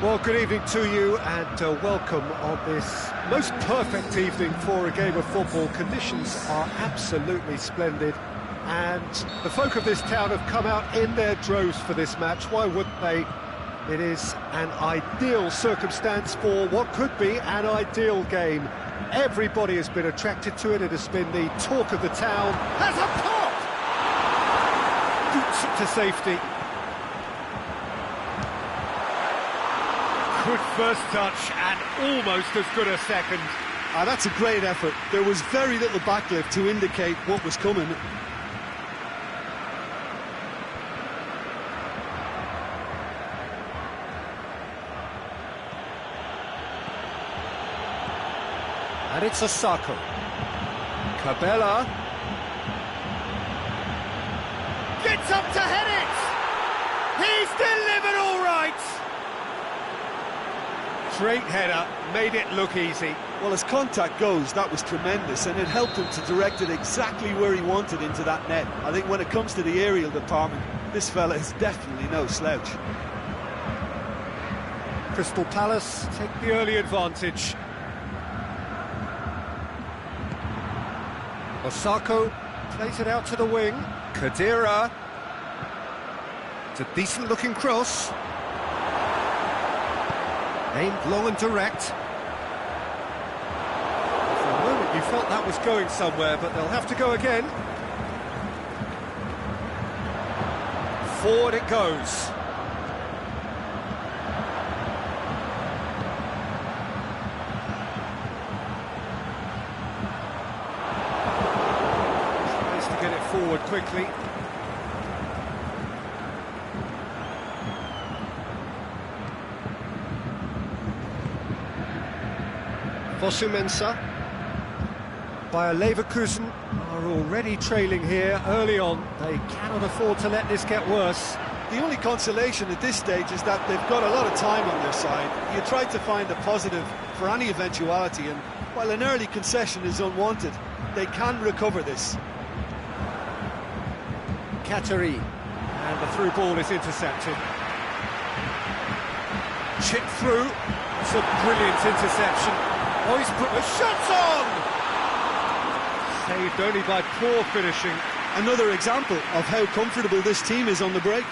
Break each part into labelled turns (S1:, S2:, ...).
S1: Well, good evening to you and welcome on this most perfect evening for a game of football. Conditions are absolutely splendid and the folk of this town have come out in their droves for this match. Why wouldn't they? It is an ideal circumstance for what could be an ideal game. Everybody has been attracted to it. It has been the talk of the town. Has a pop! Boots it to safety. Good first touch and almost as good a second.
S2: That's a great effort. There was very little backlift to indicate what was coming.
S1: And it's Osako. Cabela. Gets up to head it! He's delivered all right! Straight header, made it look easy.
S2: Well, as contact goes, that was tremendous, and it helped him to direct it exactly where he wanted into that net. I think when it comes to the aerial department, this fella is definitely no slouch.
S1: Crystal Palace take the early advantage. Osako plays it out to the wing. Khedira. It's a decent-looking cross. Aimed long and direct. For a moment you felt that was going somewhere, but they'll have to go again. Forward it goes. Tries to get it forward quickly. Fosu-Mensah. Bayer Leverkusen are already trailing here early on. They cannot afford to let this get worse.
S2: The only consolation at this stage is that they've got a lot of time on their side. You try to find a positive for any eventuality, and while an early concession is unwanted, they can recover this.
S1: Qatari. And the through ball is intercepted. Chip through. It's a brilliant interception. Oh, he's put the shots on! Saved only by poor finishing.
S2: Another example of how comfortable this team is on the break.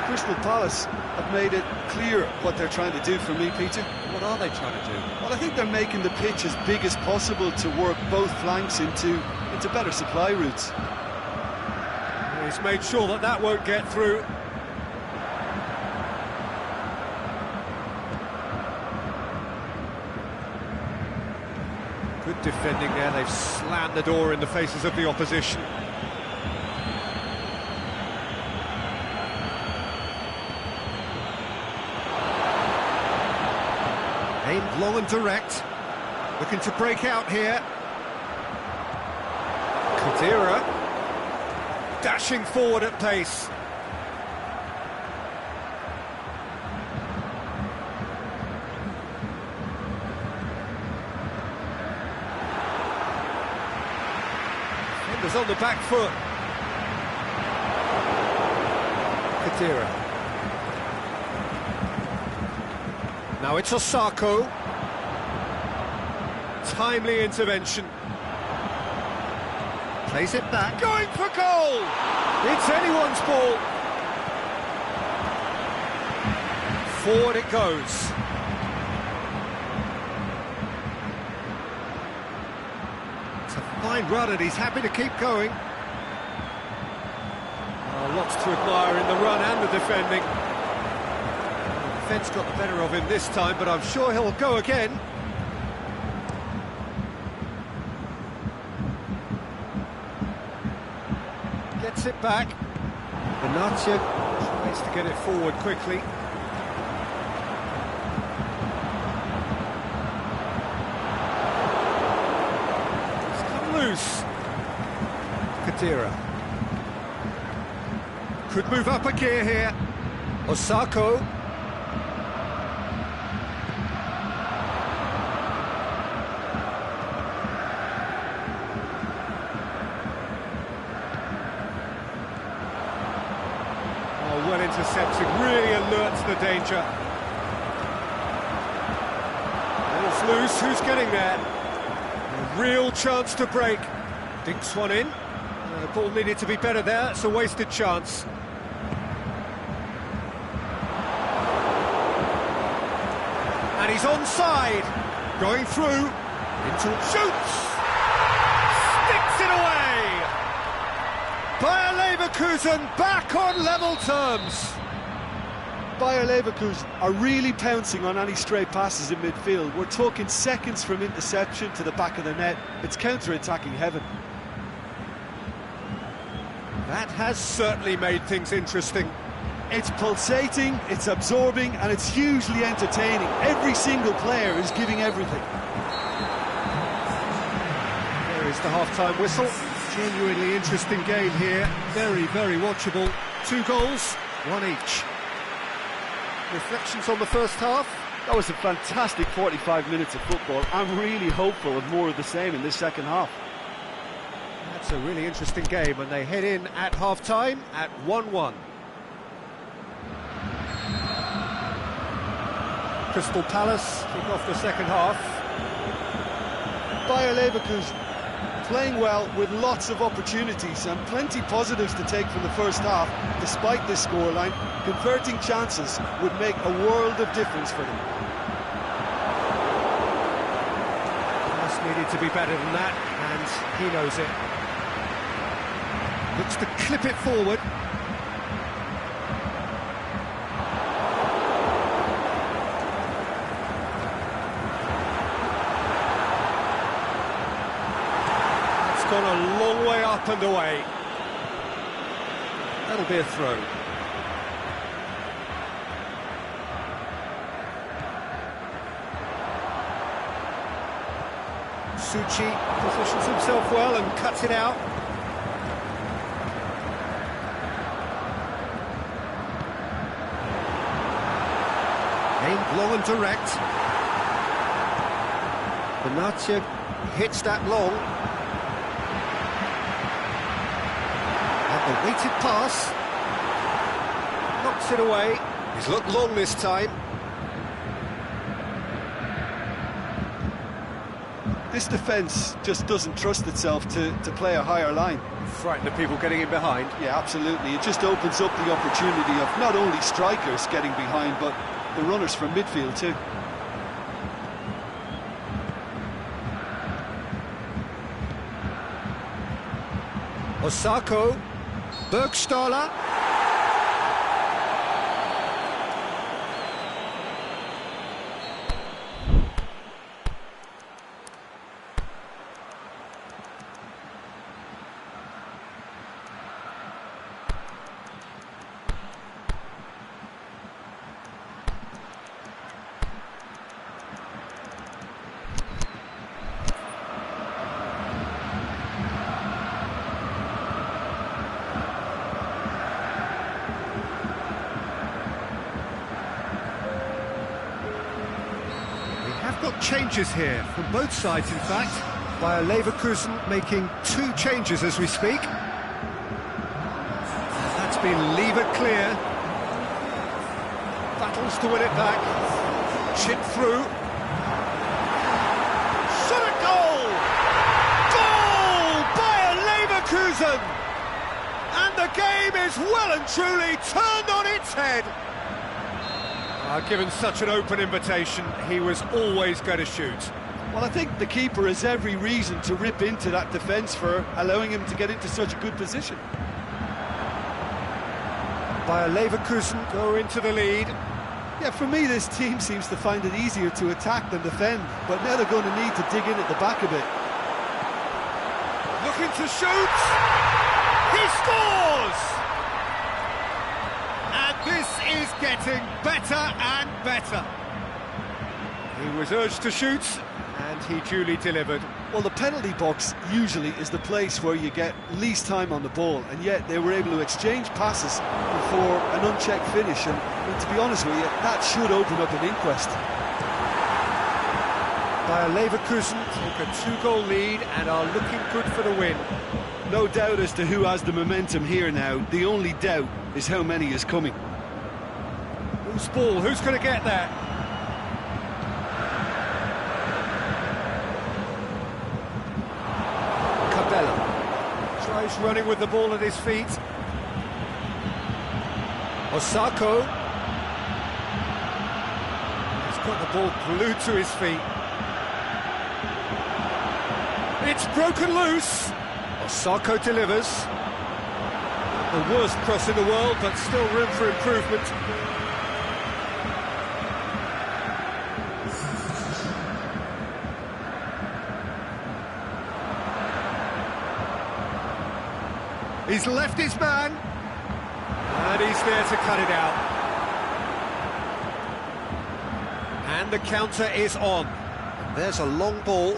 S2: Crystal Palace have made it clear what they're trying to do for me, Peter.
S1: What are they trying to do?
S2: Well, I think they're making the pitch as big as possible to work both flanks into better supply routes.
S1: He's made sure that that won't get through. Good defending there. They've slammed the door in the faces of the opposition. Aimed long and direct. Looking to break out here. Khedira. Dashing forward at pace. Defenders on the back foot. Khedira. Now it's Osako. Timely intervention. Plays it back, going for goal! It's anyone's ball. Forward it goes. It's a fine run and he's happy to keep going. Oh, lots to admire in the run and the defending. The defence got the better of him this time, but I'm sure he'll go again. Gets it back. Benatia tries to get it forward quickly. It's come loose. Khedira. Could move up a gear here. Osako. danger. Ball's loose, who's getting there? A real chance to break. Dinks one in. The ball needed to be better there, it's a wasted chance. And he's onside. Going through. Shoots! Sticks it away! Bayer Leverkusen back on level terms.
S2: Bayer Leverkusen are really pouncing on any stray passes in midfield. We're talking seconds from interception to the back of the net. It's counter-attacking heaven.
S1: That has certainly made things interesting.
S2: It's pulsating, it's absorbing, and it's hugely entertaining. Every single player is giving everything.
S1: There is the half-time whistle. Genuinely interesting game here. Very, very watchable. 2 goals, 1 each. Reflections on the first half?
S2: That was a fantastic 45 minutes of football. I'm really hopeful of more of the same in this second half.
S1: That's a really interesting game, and they head in at half-time at 1-1. Crystal Palace kick off the second half.
S2: Bayer Leverkusen playing well with lots of opportunities and plenty positives to take from the first half. Despite this scoreline, converting chances would make a world of difference for them.
S1: Just needed to be better than that, and he knows it. Looks to clip it forward. Gone a long way up and away. That'll be a throw. Suchi positions himself well and cuts it out. Aimed long and direct. Benatia hits that long. A weighted pass, knocks it away. He's looked long this time.
S2: This defence just doesn't trust itself to play a higher line.
S1: Frightened of people getting in behind.
S2: Yeah, absolutely. It just opens up the opportunity of not only strikers getting behind, but the runners from midfield too.
S1: Osako. Bergstaller. Got changes here from both sides, in fact. Bayer Leverkusen making 2 changes as we speak. That's been levered clear. Battles to win it back. Chip through. Shot at goal! Goal! Bayer Leverkusen! And the game is well and truly turned on its head. Given such an open invitation, he was always going to shoot.
S2: Well, I think the keeper has every reason to rip into that defence for allowing him to get into such a good position.
S1: Bayer Leverkusen go into the lead.
S2: Yeah, for me, this team seems to find it easier to attack than defend, but now they're going to need to dig in at the back a bit.
S1: Looking to shoot! He scores! This is getting better and better. He was urged to shoot, and he duly delivered.
S2: Well, the penalty box usually is the place where you get least time on the ball, and yet they were able to exchange passes before an unchecked finish, and to be honest with you, that should open up an inquest.
S1: Bayer Leverkusen take a 2-goal lead and are looking good for the win.
S2: No doubt as to who has the momentum here now. The only doubt is how many is coming.
S1: Loose ball, who's going to get there? Cabella tries running with the ball at his feet. Osako. He's got the ball glued to his feet. It's broken loose. Osako delivers. The worst cross in the world, but still room for improvement. He's left his man, and he's there to cut it out. And the counter is on. And there's a long ball.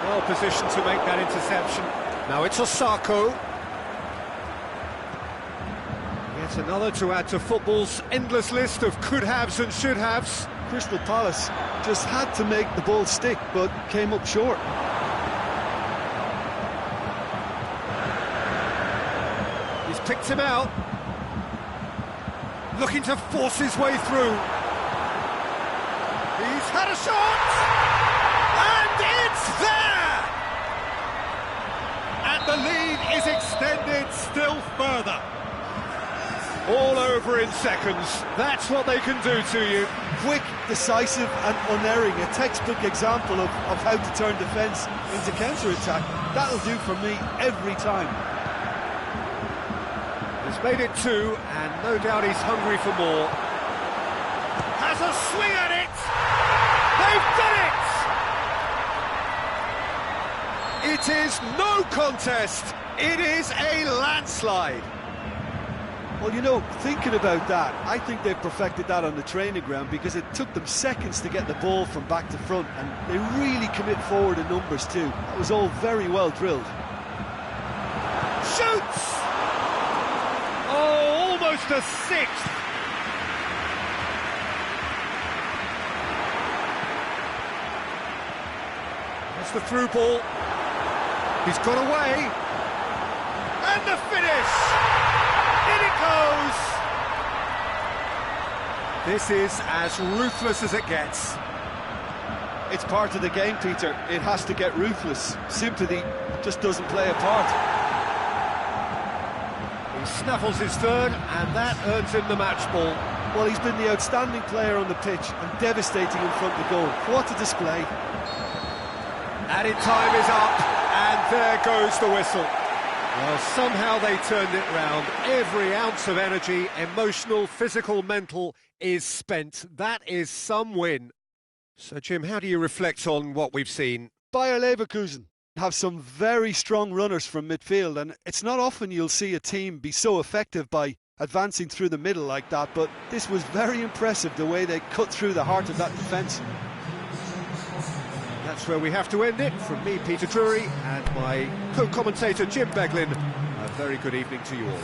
S1: Well positioned to make that interception. Now it's Osako. Yet another to add to football's endless list of could-haves and should-haves.
S2: Crystal Palace just had to make the ball stick, but came up short.
S1: He's picked him out. Looking to force his way through. He's had a shot! And it's there! And the lead is extended still further. All over in seconds. That's what they can do to you.
S2: Quick, decisive and unerring. A textbook example of how to turn defence into counter-attack. That'll do for me every time.
S1: He's made it two, and no doubt he's hungry for more. Has a swing at it! They've done it! It is no contest. It is a landslide.
S2: Well, you know, thinking about that, I think they've perfected that on the training ground because it took them seconds to get the ball from back to front, and they really commit forward in numbers too. That was all very well drilled.
S1: Shoots! Oh, almost a sixth. That's the through ball. He's got away. And the finish! In it goes! This is as ruthless as it gets.
S2: It's part of the game, Peter. It has to get ruthless. Sympathy just doesn't play a part.
S1: He snaffles his third, and that earns him the match ball.
S2: Well, he's been the outstanding player on the pitch and devastating in front of goal. What a display.
S1: Added time is up, and there goes the whistle. Well, somehow they turned it round. Every ounce of energy, emotional, physical, mental, is spent. That is some win. So, Jim, how do you reflect on what we've seen?
S2: Bayer Leverkusen have some very strong runners from midfield, and it's not often you'll see a team be so effective by advancing through the middle like that, but this was very impressive, the way they cut through the heart of that defence.
S1: That's where we have to end it. From me, Peter Drury, and my co-commentator, Jim Beglin, a very good evening to you all.